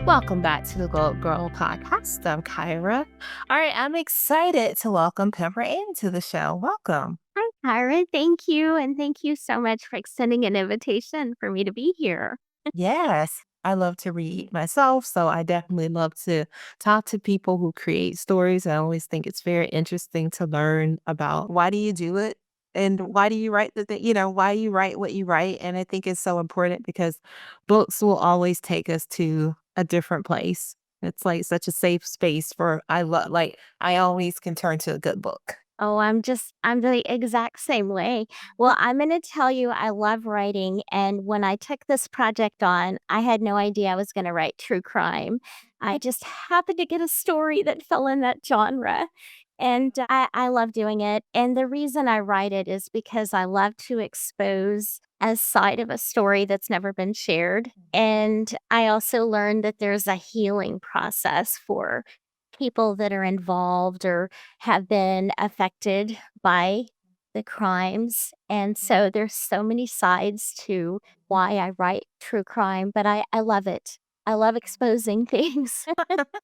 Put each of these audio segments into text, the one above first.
Welcome back to the Gyrl podcast. I'm Kyra. All right, I'm excited to welcome Pepper into the show. Welcome. Hi, Kyra. Thank you. And thank you so much for extending an invitation for me to be here. Yes, I love to read myself, so I definitely love to talk to people who create stories. I always think it's very interesting to learn about why do you do it and why do you write why you write what you write. And I think it's so important because books will always take us to a different place. It's like such a safe space for I love like I always can turn to a good book. Oh, I'm the exact same way. Well, I'm going to tell you, I love writing. And when I took this project on, I had no idea I was going to write true crime. I just happened to get a story that fell in that genre. And I love doing it. And the reason I write it is because I love to expose a side of a story that's never been shared. And I also learned that there's a healing process for people that are involved or have been affected by the crimes. And so there's so many sides to why I write true crime, but I love it. I love exposing things.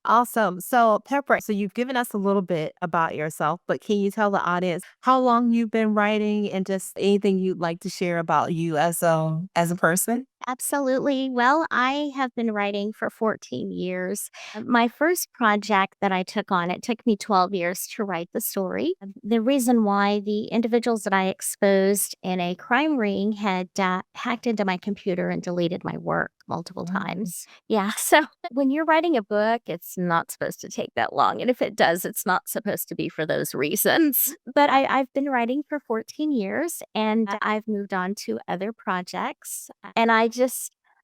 Awesome. So, Pepper, so you've given us a little bit about yourself, but can you tell the audience how long you've been writing and just anything you'd like to share about you as a person? Absolutely. Well, I have been writing for 14 years. My first project that I took on, it took me 12 years to write the story. The reason why the individuals that I exposed in a crime ring had hacked into my computer and deleted my work multiple Mm. times. Yeah. So when you're writing a book, it's not supposed to take that long. And if it does, it's not supposed to be for those reasons. But I've been writing for 14 years and I've moved on to other projects. And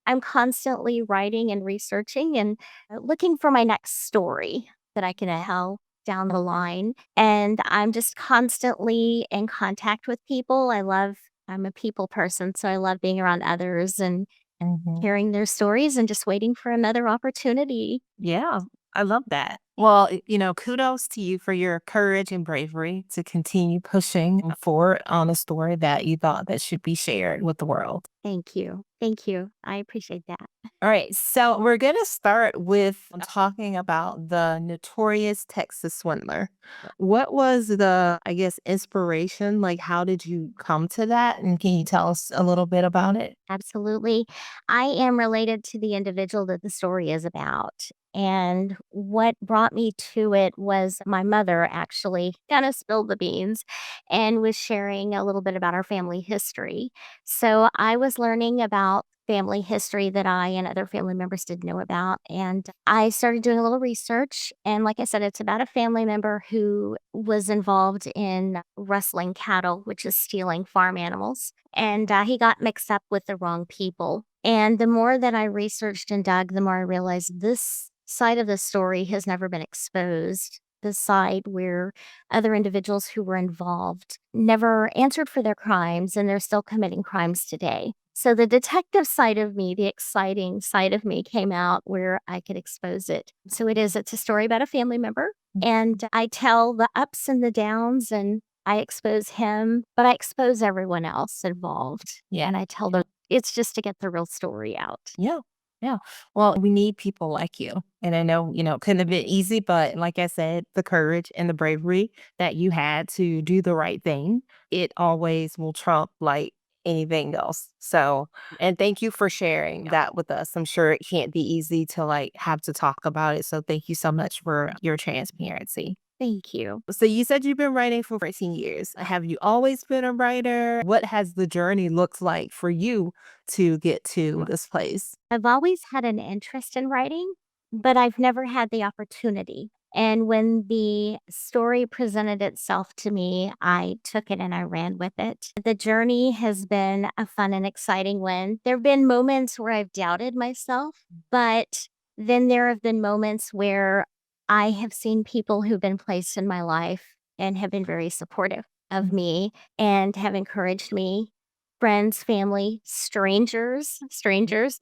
I'm constantly writing and researching and looking for my next story that I can tell down the line. And I'm just constantly in contact with people. I'm a people person, so I love being around others and Mhm. hearing their stories and just waiting for another opportunity. Yeah, I love that. Well, kudos to you for your courage and bravery to continue pushing forward on a story that you thought that should be shared with the world. Thank you. Thank you. I appreciate that. All right, so we're going to start with talking about the Notorious Texas Swindler. What was the, I guess, inspiration? Like, how did you come to that? And can you tell us a little bit about it? Absolutely. I am related to the individual that the story is about. And what brought me to it was my mother actually kind of spilled the beans and was sharing a little bit about our family history. So I was learning about family history that I and other family members didn't know about. And I started doing a little research. And like I said, it's about a family member who was involved in rustling cattle, which is stealing farm animals. And he got mixed up with the wrong people. And the more that I researched and dug, the more I realized this side of the story has never been exposed. The side where other individuals who were involved never answered for their crimes and they're still committing crimes today. So the detective side of me, the exciting side of me came out where I could expose it. So it's a story about a family member and I tell the ups and the downs and I expose him, but I expose everyone else involved. Yeah. And I tell them it's just to get the real story out. Yeah. Yeah. Well, we need people like you. And I know, it couldn't have been easy, but like I said, the courage and the bravery that you had to do the right thing, it always will trump like anything else. So, and thank you for sharing that with us. I'm sure it can't be easy to like have to talk about it. So, thank you so much for your transparency. Thank you. So you said you've been writing for 14 years. Have you always been a writer? What has the journey looked like for you to get to this place? I've always had an interest in writing, but I've never had the opportunity. And when the story presented itself to me, I took it and I ran with it. The journey has been a fun and exciting one. There have been moments where I've doubted myself, but then there have been moments where I have seen people who've been placed in my life and have been very supportive of me and have encouraged me. Friends, family, strangers,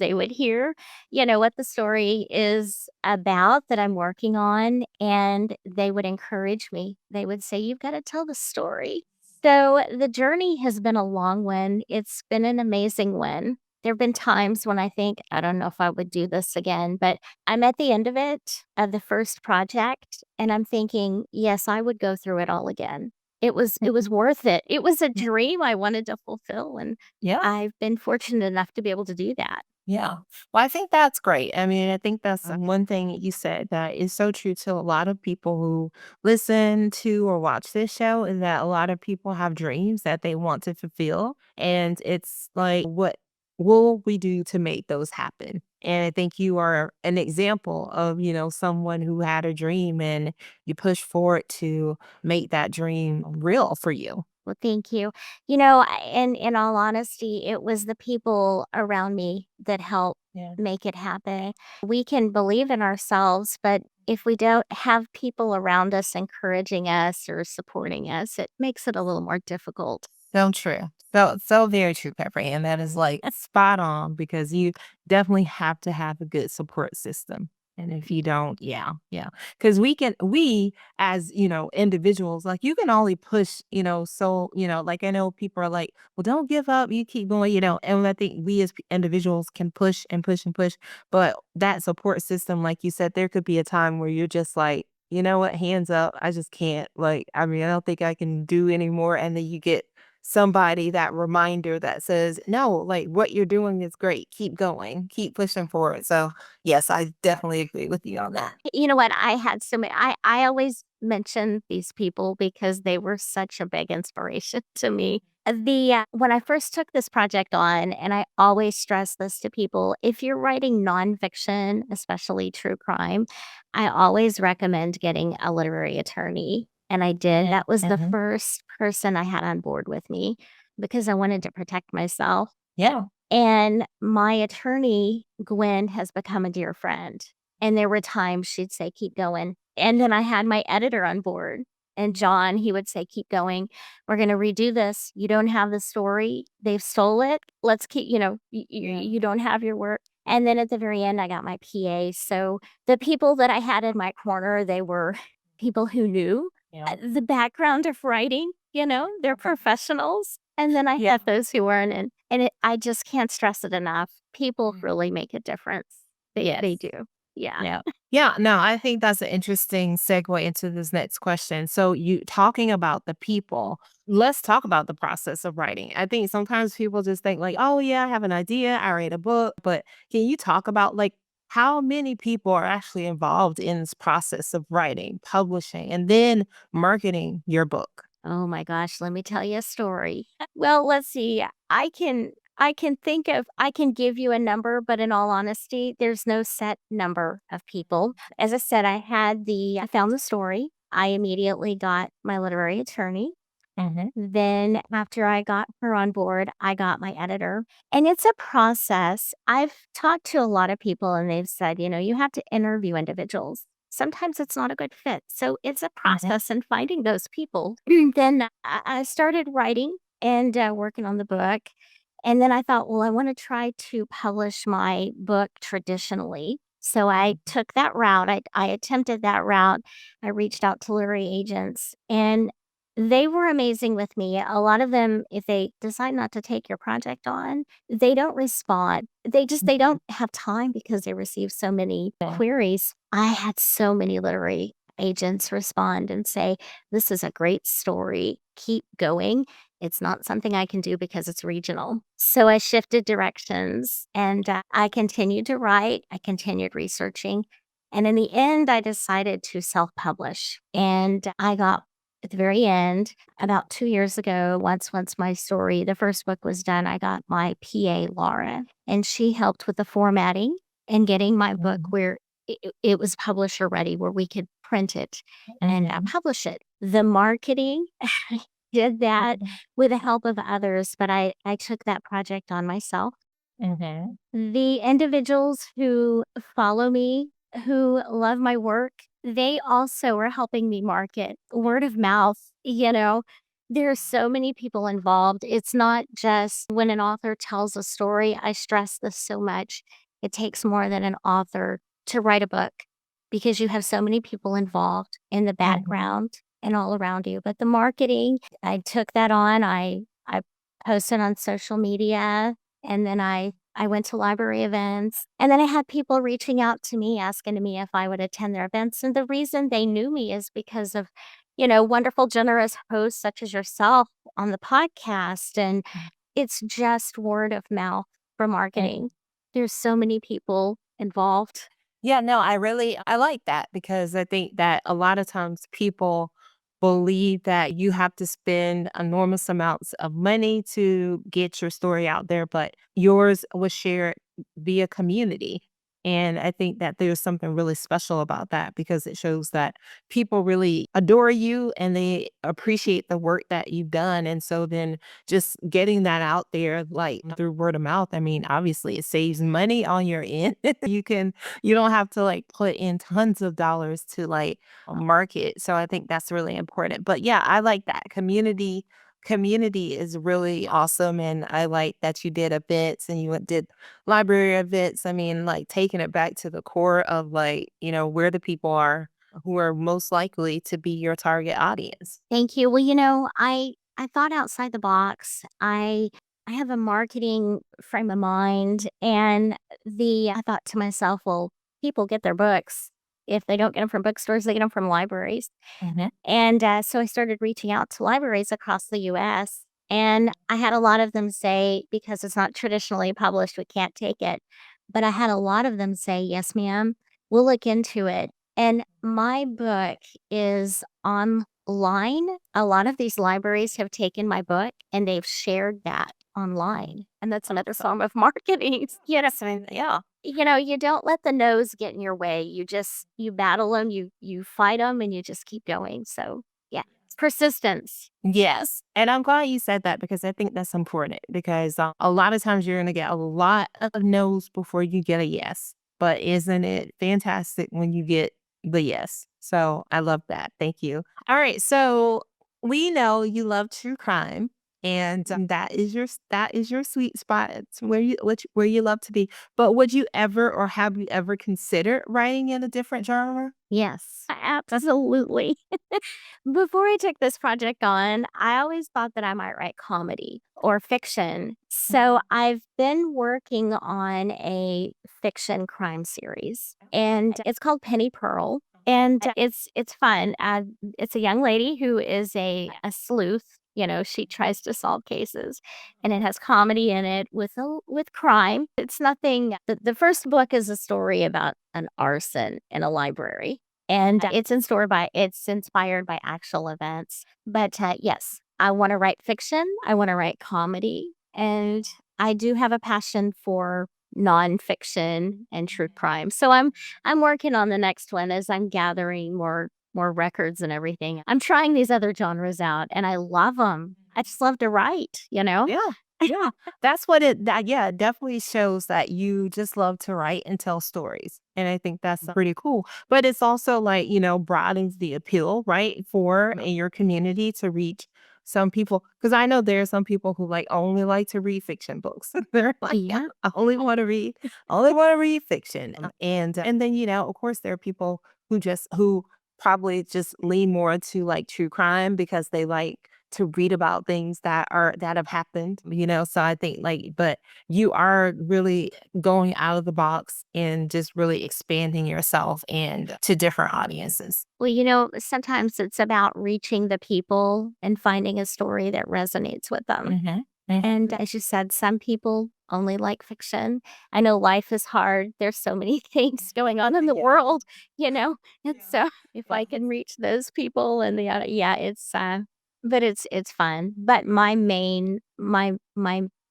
they would hear, what the story is about that I'm working on, and they would encourage me. They would say, "You've got to tell the story." So the journey has been a long one. It's been an amazing one. There have been times when I think, I don't know if I would do this again, but I'm at the end of it, of the first project, and I'm thinking, yes, I would go through it all again. It was worth it. It was a dream I wanted to fulfill, and Yeah. I've been fortunate enough to be able to do that. Yeah. Well, I think that's great. I mean, I think that's one thing you said that is so true to a lot of people who listen to or watch this show is that a lot of people have dreams that they want to fulfill. And it's like, what will we do to make those happen? And I think you are an example of, someone who had a dream and you push forward to make that dream real for you. Well, thank you. In all honesty, it was the people around me that helped Yeah. make it happen. We can believe in ourselves, but if we don't have people around us encouraging us or supporting us, it makes it a little more difficult. So true. So very true, Pepper. And that is like spot on because you definitely have to have a good support system. And if you don't, yeah, yeah. Because we as, individuals, like you can only push, so, like I know people are like, well, don't give up. You keep going, and I think we as individuals can push and push and push. But that support system, like you said, there could be a time where you're just like, you know what, hands up. I just can't. Like, I mean, I don't think I can do anymore. And then you get somebody that reminder that says, "No, like, what you're doing is great. Keep going. Keep pushing forward." So, yes, I definitely agree with you on that. You know what? I had so many I always mention these people because they were such a big inspiration to me. When I first took this project on, and I always stress this to people, if you're writing nonfiction, especially true crime, I always recommend getting a literary attorney, and I did. That was the Mhm. first person I had on board with me because I wanted to protect myself. Yeah. And my attorney, Gwen, has become a dear friend. And there were times she'd say, keep going. And then I had my editor on board. And John, he would say, keep going. We're going to redo this. You don't have the story. They've stole it. Let's keep, Yeah. you don't have your work. And then at the very end, I got my PA. So the people that I had in my corner, they were people who knew Yeah. the background of writing, they're professionals. And then I Yeah. had those who weren't, I just can't stress it enough. People Mm. really make a difference. They Yes. do. Yeah. Yeah. Yeah, no, I think that's an interesting segue into this next question. So you talking about the people, let's talk about the process of writing. I think sometimes people just think like, "Oh yeah, I have an idea, I write a book." But can you talk about like how many people are actually involved in this process of writing, publishing, and then marketing your book? Oh my gosh, let me tell you a story. Well, let's see. I can give you a number, but in all honesty, there's no set number of people. As I said, I found the story. I immediately got my literary attorney. Mhm. Then after I got her on board, I got my editor. And it's a process. I've talked to a lot of people and they've said, you have to interview individuals. Sometimes it's not a good fit. So it's a Mhm. process in finding those people. Then I started writing and working on the book. And then I thought, well, I want to try to publish my book traditionally. So I took that route. I attempted that route. I reached out to literary agents and they were amazing with me. A lot of them, if they decide not to take your project on, they don't respond. They don't have time because they receive so many Okay. queries. I had so many literary agents respond and say, "This is a great story. Keep going. It's not something I can do because it's regional." So I shifted directions and I continued to write. I continued researching. And in the end, I decided to self publish. And I got at the very end, about 2 years ago, once the first book was done, I got my PA, Laura, and she helped with the formatting and getting my book Mhm. where it was publisher ready, where we could print it and, Mhm. publish it. The marketing, did that Mhm. with the help of others, but I took that project on myself. Mhm. The individuals who follow me, who love my work, they also are helping me market. Word of mouth, there are so many people involved. It's not just when an author tells a story. I stress this so much. It takes more than an author to write a book because you have so many people involved in the Mhm. background and all around you. But the marketing, I took that on. I posted on social media and then I I went to library events, and then I had people reaching out to me asking me if I would attend their events, and the reason they knew me is because of, wonderful, generous hosts such as yourself on the podcast, and it's just word of mouth for marketing. There's so many people involved. Yeah, no, I like that because I think that a lot of times people believe that you have to spend enormous amounts of money to get your story out there, but yours was shared via community. And I think that there's something really special about that because it shows that people really adore you and they appreciate the work that you've done. And so then just getting that out there, like through word of mouth, I mean, obviously it saves money on your end. You don't have to like put in tons of dollars to like market. So I think that's really important. But yeah, I like that community is really awesome. And I like that you did events and did library events. I mean, like taking it back to the core of like, where the people are who are most likely to be your target audience. Thank you. Well, I thought outside the box. I have a marketing frame of mind, and the I thought to myself, well, people get their books. If they don't get them from bookstores, they get them from libraries. Mhm. And so I started reaching out to libraries across the US. And I had a lot of them say, because it's not traditionally published, we can't take it. But I had a lot of them say, yes, ma'am, we'll look into it. And my book is online. A lot of these libraries have taken my book and they've shared that online. And that's another form of marketing. So, yeah. You don't let the no's get in your way. You battle them, you fight them, and you just keep going. So, yeah, it's persistence. Yes, and I'm glad you said that because I think that's important because a lot of times you're gonna get a lot of no's before you get a yes. But isn't it fantastic when you get the yes? So I love that. Thank you. All right, so we know you love true crime, and that is your sweet spot. It's where you love to be. But would you ever or have you ever considered writing in a different genre? Yes, absolutely. Before I took this project on, I always thought that I might write comedy or fiction. So I've been working on a fiction crime series, and it's called Penny Pearl. And it's fun. It's a young lady who is a sleuth. She tries to solve cases, and it has comedy in it with crime. It's nothing. The first book is a story about an arson in a library, and it's inspired by actual events. But yes, I want to write fiction. I want to write comedy, and I do have a passion for nonfiction and true crime. So I'm working on the next one as I'm gathering more records and everything. I'm trying these other genres out, and I love them. I just love to write. Yeah. Yeah. That's what it definitely shows that you just love to write and tell stories. And I think that's pretty cool. But it's also like, broadens the appeal, right? For in your community to reach some people. Cause I know there are some people who like only like to read fiction books. They're like, yeah, Yeah. only want to read fiction. And then, of course there are people who probably just lean more to like true crime because they like to read about things that have happened. So I think like, but you are really going out of the box and just really expanding yourself and to different audiences. Well, sometimes it's about reaching the people and finding a story that resonates with them. Mhm. Mhm. And as you said, some people only like fiction. I know life is hard. There's so many things going on in the world, you know. And so if I can reach those people and yeah, but it's fun. But my main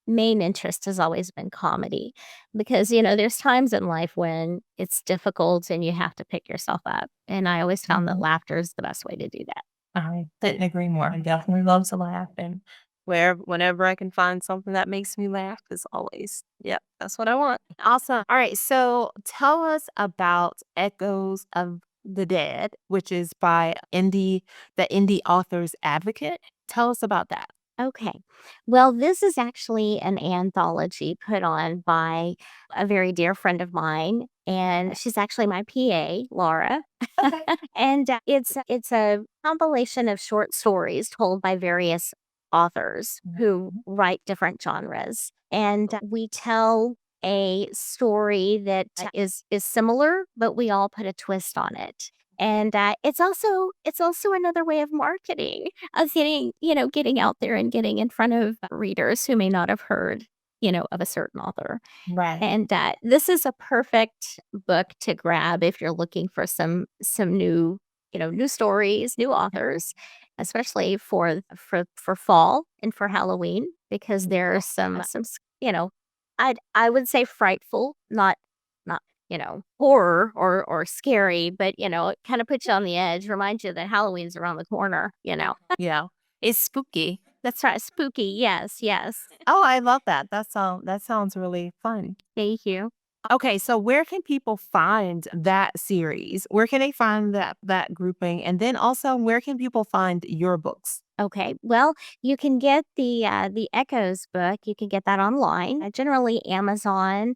interest has always been comedy because there's times in life when it's difficult and you have to pick yourself up. And I always found that Mhm. laughter is the best way to do that. I couldn't agree more. I definitely love to laugh, and whenever I can find something that makes me laugh is always, yep, that's what I want. Awesome. All right, so tell us about Echoes of the Dead, which is by the indie authors advocate. Tell us about that. Okay. Well, this is actually an anthology put on by a very dear friend of mine, and she's actually my PA, Laura. Okay. And it's a compilation of short stories told by various authors who write different genres, and we tell a story that is similar, but we all put a twist on it. And it's also another way of marketing, of getting out there and getting in front of readers who may not have heard, of a certain author. Right. And this is a perfect book to grab if you're looking for some new stories, new authors, especially for fall and for Halloween, because there's I would say frightful, not horror or scary, but it kind of puts you on the edge, reminds you that Halloween's around the corner. Yeah. It's spooky. That's right, spooky. Yes, yes. Oh, I love that. That sounds really fun. Thank you. Okay, so where can people find that series? Where can they find that grouping? And then also, where can people find your books? Okay. Well, you can get the Echoes book. You can get that online, generally Amazon,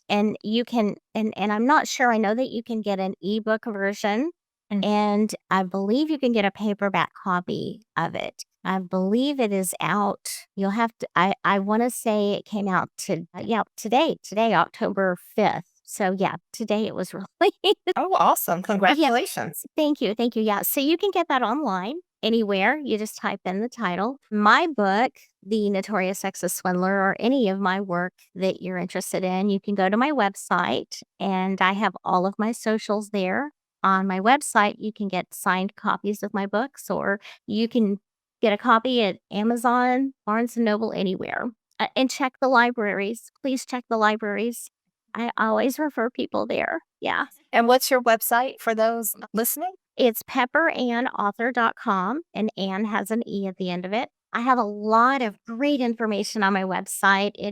and you can and I'm not sure. I know that you can get an ebook version, Mm. and I believe you can get a paperback copy of it. I believe it is out. You'll have to. I want to say it came out to yeah today October 5th. So yeah, today it was released. Oh, awesome. Yeah. Congratulations. Thank you, thank you. Yeah, so you can get that online anywhere. You just type in the title. My book, The Notorious Texas Swindler, or any of my work that you're interested in, you can go to my website, and I have all of my socials there. On my website, you can get signed copies of my books, or you can get a copy at Amazon, Barnes and Noble, anywhere. And check the libraries. Please check the libraries. I always refer people there. Yeah. And what's your website for those listening? It's pepperannauthor.com, and Ann has an E at the end of it. I have a lot of great information on my website. I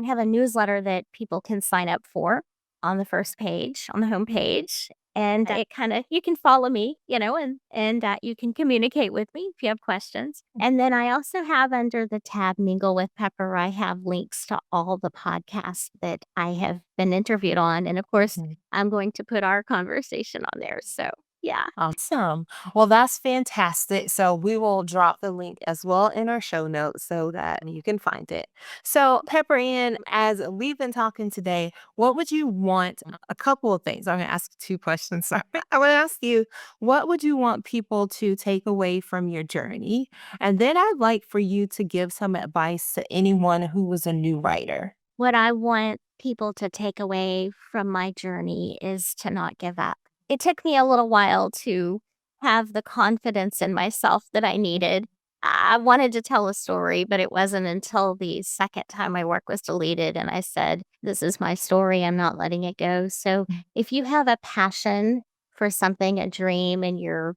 have a newsletter that people can sign up for on the first page, on the homepage. And it kind of, you can follow me, and you can communicate with me if you have questions. And then I also have under the tab Mingle with Pepper, I have links to all the podcasts that I have been interviewed on. And of course, I'm going to put our conversation on there. So, yeah. Awesome. Well, that's fantastic. So we will drop the link as well in our show notes so that you can find it. So, Pepper Ann, as we've been talking today, what would you want? A couple of things. I'm going to ask you two questions. Sorry. I want to ask you, what would you want people to take away from your journey? And then I'd like for you to give some advice to anyone who was a new writer. What I want people to take away from my journey is to not give up. It took me a little while to have the confidence in myself that I needed. I wanted to tell a story, but it wasn't until the second time my work was deleted and I said, "This is my story. I'm not letting it go." So, if you have a passion for something, a dream, and you're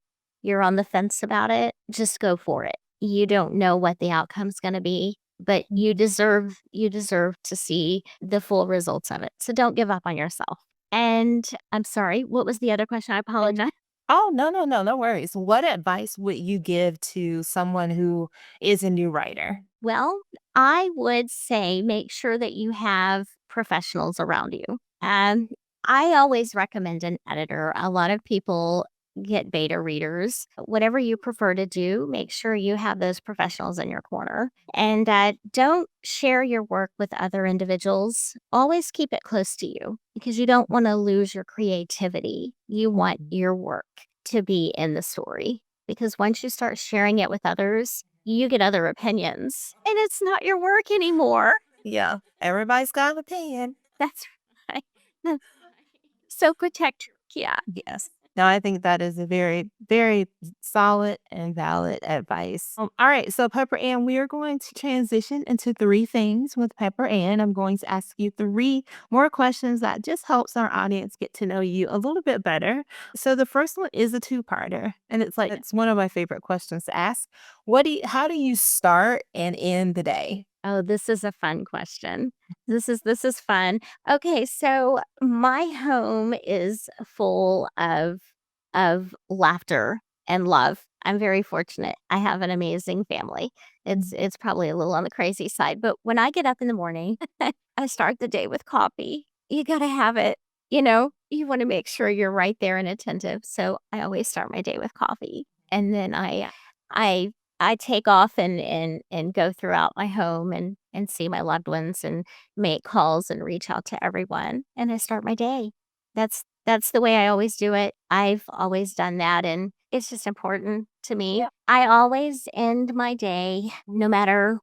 on the fence about it, just go for it. You don't know what the outcome's going to be, but you deserve to see the full results of it. So don't give up on yourself. And I'm sorry, what was the other question? I apologize. Oh, no, no, no, no worries. What advice would you give to someone who is a new writer? Well, I would say make sure that you have professionals around you. Um, I always recommend an editor. A lot of people get beta readers. Whatever you prefer to do, make sure you have those professionals in your corner. And don't share your work with other individuals. Always keep it close to you because you don't want to lose your creativity. You want your work to be in the story because once you start sharing it with others, you get other opinions and it's not your work anymore. Yeah, everybody's got an opinion. That's right. That's right. So protect your, yeah. Yes. No, I think that is a very, very solid and valid advice. All right. So, Pepper Ann, we are going to transition into three things with Pepper Ann. I'm going to ask you three more questions that just helps our audience get to know you a little bit better. So, the first one is a two-parter, and it's one of my favorite questions to ask. How do you start and end the day? Oh, this is a fun question. This is fun. Okay, so my home is full of laughter and love. I'm very fortunate. I have an amazing family. It's probably a little on the crazy side, but when I get up in the morning, I start the day with coffee. You got to have it. You want to make sure you're right there and attentive. So I always start my day with coffee. And then I I take off and go throughout my home and see my loved ones and make calls and reach out to everyone, and I start my day. That's the way I always do it. I've always done that, and it's just important to me. Yeah. I always end my day, no matter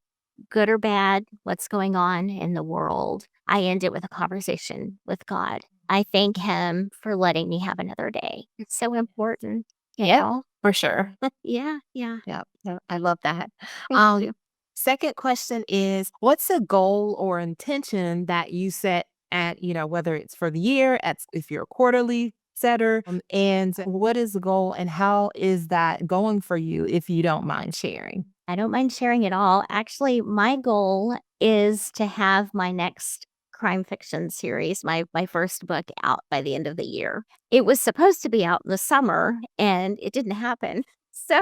good or bad, what's going on in the world. I end it with a conversation with God. I thank Him for letting me have another day. It's so important, you Yeah, know? for sure. Yeah, yeah. Yep, yep, I love that. Thank Um, you. Second question is, what's a goal or intention that you set at, whether it's for the year, if you're a quarterly setter, and what is the goal and how is that going for you, if you don't mind sharing? I don't mind sharing it all. Actually, my goal is to have my next crime fiction series, my first book out by the end of the year. It was supposed to be out in the summer and it didn't happen. So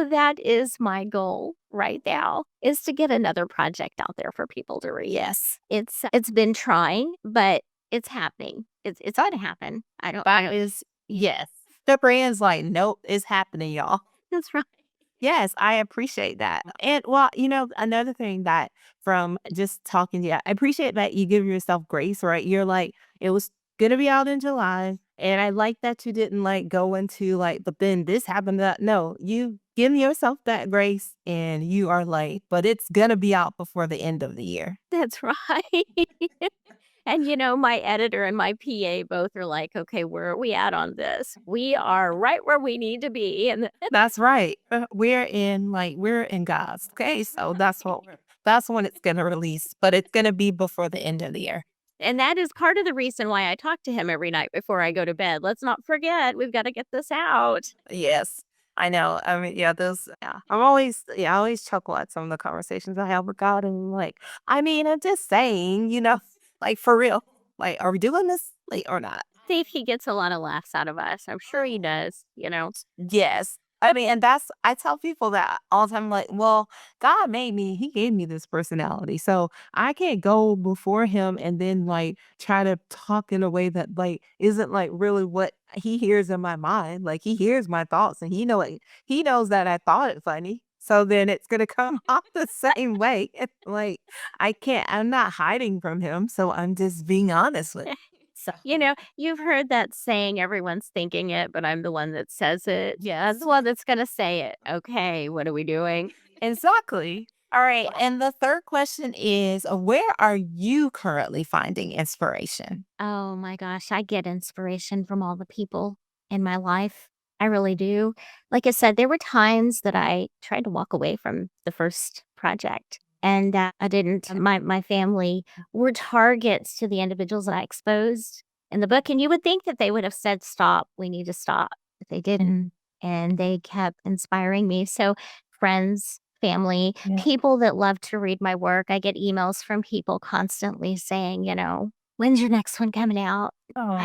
that is my goal right now is to get another project out there for people to read. Yes. It's been trying, but it's happening. It's going to happen. I That don't is yes. The brand's like, nope, it's happening, y'all. That's right. Yes, I appreciate that. And well, another thing that from just talking to you, I appreciate that you give yourself grace, right? You're like, it was gonna be out in July. And I like that you didn't like go into like, but then this happened. That no, you give yourself that grace and you are like, but it's gonna be out before the end of the year. That's right. And, my editor and my PA both are like, "Okay, where are we at on this? We are right where we need to be." And That's right. We're in God's. Okay. So that's when it's gonna release, but it's gonna be before the end of the year. and that is part of the reason why I talk to him every night before I go to bed. Let's not forget, we've gotta get this out. Yes, I know. I mean, yeah, I always chuckle at some of the conversations I have with God, and I'm like, I mean, I'm just saying, like for real, like, are we doing this, like, or not? See if he gets a lot of laughs out of us. I'm sure he does. Yes. I mean, and I tell people that all the time, like, well, God made me, He gave me this personality. So I can't go before Him and then like try to talk in a way that like isn't like really what He hears in my mind. Like He hears my thoughts and He knows that I thought it funny. So then it's gonna come off the same way. It's like I'm not hiding from Him. So I'm just being honest with. So You've heard that saying, "Everyone's thinking it, but I'm the one that says it." I'm yes. the one that's gonna say it. Okay, what are we doing? Exactly. All right. And the third question is, where are you currently finding inspiration? Oh my gosh, I get inspiration from all the people in my life. I really do. Like I said, there were times that I tried to walk away from the first project and I didn't. My family were targets to the individuals that I exposed in the book. And you would think that they would have said, stop, we need to stop. But they didn't. And they kept inspiring me. So, friends, family, Yeah. people that love to read my work, I get emails from people constantly saying, when's your next one coming out? Oh,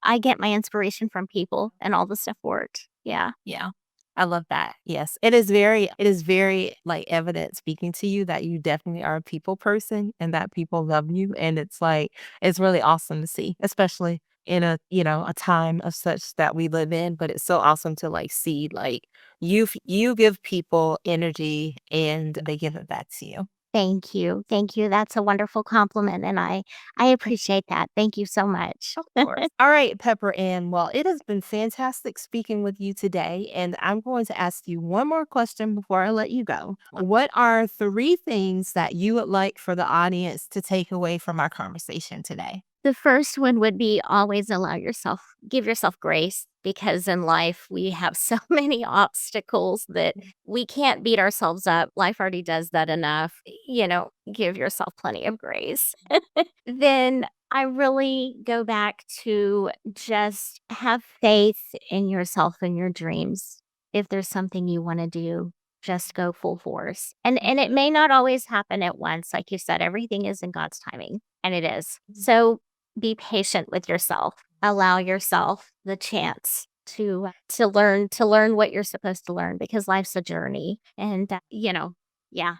I get my inspiration from people and all the stuff worked. Yeah. yeah. I love that. Yes. It is very like evident speaking to you that you definitely are a people person and that people love you. And it's like, it's really awesome to see, especially in a time of such that we live in. But it's so awesome to like see like you give people energy and they give it back to you. Thank you. Thank you. That's a wonderful compliment and I appreciate that. Thank you so much. Of course. All right, Pepper Ann. Well, it has been fantastic speaking with you today. And I'm going to ask you one more question before I let you go. What are three things that you would like for the audience to take away from our conversation today? The first one would be always give yourself grace because in life we have so many obstacles that we can't beat ourselves up. Life already does that enough. Give yourself plenty of grace. Then I really go back to just have faith in yourself and your dreams. If there's something you want to do, just go full force. And it may not always happen at once. Like you said, everything is in God's timing, and it is. So be patient with yourself. Allow yourself the chance to learn what you're supposed to learn because life's a journey. And yeah. Yeah,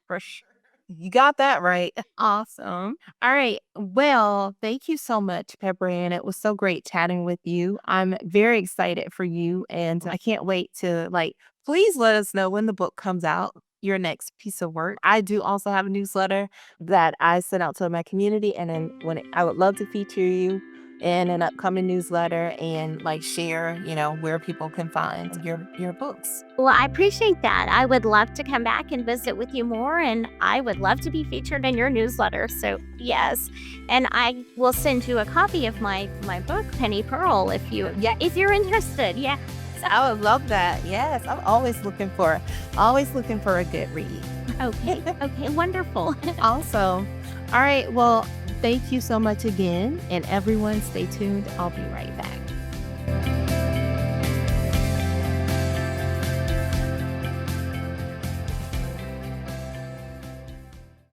for sure. You got that right. Awesome. All right. Well, thank you so much, Pepper Ann. It was so great chatting with you. I'm very excited for you and I can't wait to like Please let us know when the book comes out, your next piece of work. I do also have a newsletter that I send out to my community, and then I would love to feature you in an upcoming newsletter and like share, where people can find your books. Well, I appreciate that. I would love to come back and visit with you more, and I would love to be featured in your newsletter. So, yes, and I will send you a copy of my book, Penny Pearl, Yeah, if you're interested. Yeah. I would love that. Yes, I'm always looking for a good read. Okay. Okay. Wonderful. Also, all right. Well, thank you so much again, and everyone, stay tuned. I'll be right back.